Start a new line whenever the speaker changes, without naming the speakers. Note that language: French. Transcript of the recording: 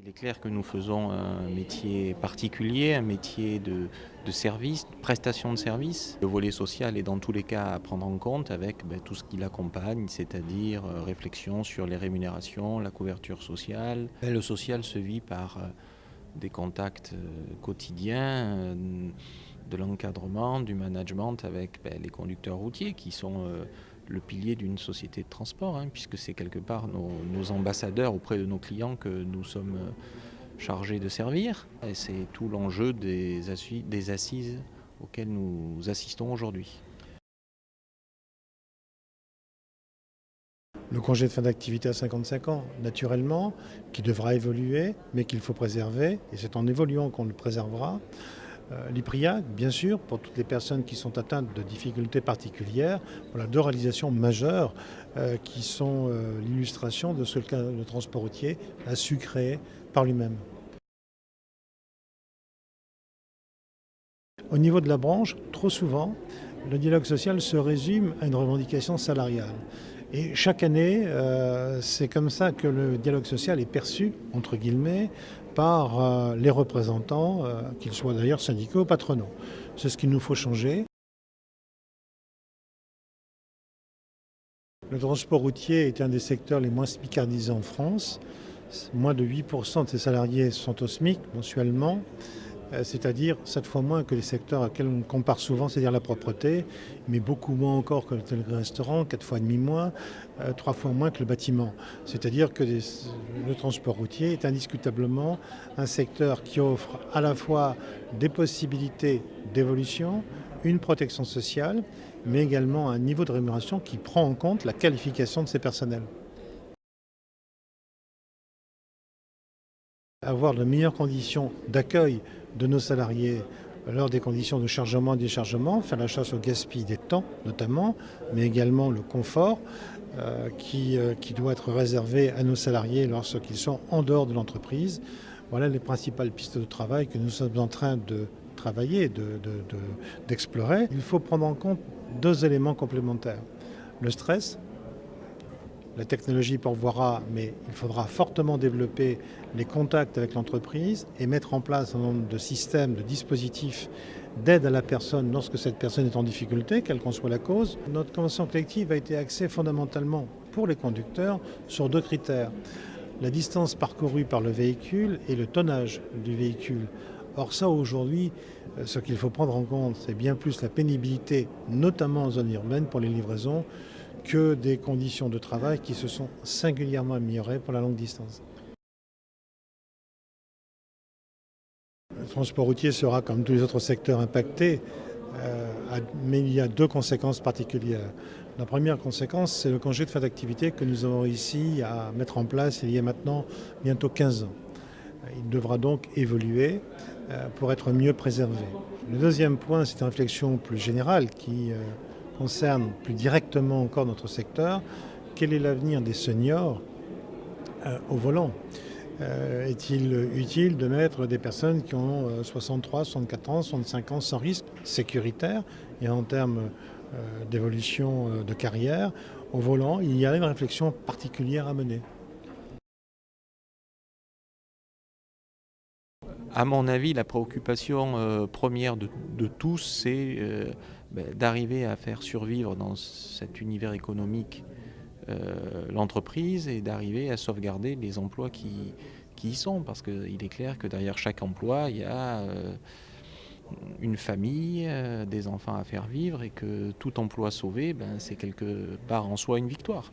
Il est clair que nous faisons un métier particulier, un métier de service, de prestation de service. Le volet social est dans tous les cas à prendre en compte avec tout ce qui l'accompagne, c'est-à-dire réflexion sur les rémunérations, la couverture sociale. Le social se vit par des contacts quotidiens, de l'encadrement, du management avec les conducteurs routiers qui sont le pilier d'une société de transport, puisque c'est quelque part nos ambassadeurs auprès de nos clients que nous sommes chargés de servir. Et c'est tout l'enjeu des assises auxquelles nous assistons aujourd'hui.
Le congé de fin d'activité à 55 ans, naturellement, qui devra évoluer, mais qu'il faut préserver, et c'est en évoluant qu'on le préservera. L'IPRIAC, bien sûr, pour toutes les personnes qui sont atteintes de difficultés particulières, voilà deux réalisations majeures qui sont l'illustration de ce que le transport routier a su créer par lui-même. Au niveau de la branche, trop souvent, le dialogue social se résume à une revendication salariale. Et chaque année, c'est comme ça que le dialogue social est perçu, entre guillemets, par les représentants, qu'ils soient d'ailleurs syndicaux ou patronaux. C'est ce qu'il nous faut changer. Le transport routier est un des secteurs les moins smicardisés en France. Moins de 8% de ses salariés sont au SMIC mensuellement. C'est-à-dire 7 fois moins que les secteurs auxquels on compare souvent, c'est-à-dire la propreté, mais beaucoup moins encore que le restaurant, 4 fois et demi moins, 3 fois moins que le bâtiment. C'est-à-dire que le transport routier est indiscutablement un secteur qui offre à la fois des possibilités d'évolution, une protection sociale, mais également un niveau de rémunération qui prend en compte la qualification de ses personnels. Avoir de meilleures conditions d'accueil de nos salariés lors des conditions de chargement et déchargement, faire la chasse au gaspillage des temps notamment, mais également le confort qui doit être réservé à nos salariés lorsqu'ils sont en dehors de l'entreprise. Voilà les principales pistes de travail que nous sommes en train de travailler, d'explorer. Il faut prendre en compte deux éléments complémentaires. Le stress. La technologie pourvoira, mais il faudra fortement développer les contacts avec l'entreprise et mettre en place un nombre de systèmes, de dispositifs d'aide à la personne lorsque cette personne est en difficulté, quelle qu'en soit la cause. Notre convention collective a été axée fondamentalement pour les conducteurs sur deux critères. La distance parcourue par le véhicule et le tonnage du véhicule. Or ça aujourd'hui, ce qu'il faut prendre en compte, c'est bien plus la pénibilité, notamment en zone urbaine pour les livraisons, que des conditions de travail qui se sont singulièrement améliorées pour la longue distance. Le transport routier sera, comme tous les autres secteurs, impacté, mais il y a deux conséquences particulières. La première conséquence, c'est le congé de fin d'activité que nous avons réussi à mettre en place il y a maintenant bientôt 15 ans. Il devra donc évoluer pour être mieux préservé. Le deuxième point, c'est une réflexion plus générale qui concerne plus directement encore notre secteur. Quel est l'avenir des seniors au volant ? Est-il utile de mettre des personnes qui ont 63, 64 ans, 65 ans sans risque sécuritaire et en termes d'évolution de carrière au volant? Il y a une réflexion particulière à mener.
À mon avis, la préoccupation première de tous, c'est d'arriver à faire survivre dans cet univers économique l'entreprise et d'arriver à sauvegarder les emplois qui y sont. Parce qu'il est clair que derrière chaque emploi, il y a une famille, des enfants à faire vivre et que tout emploi sauvé, c'est quelque part en soi une victoire.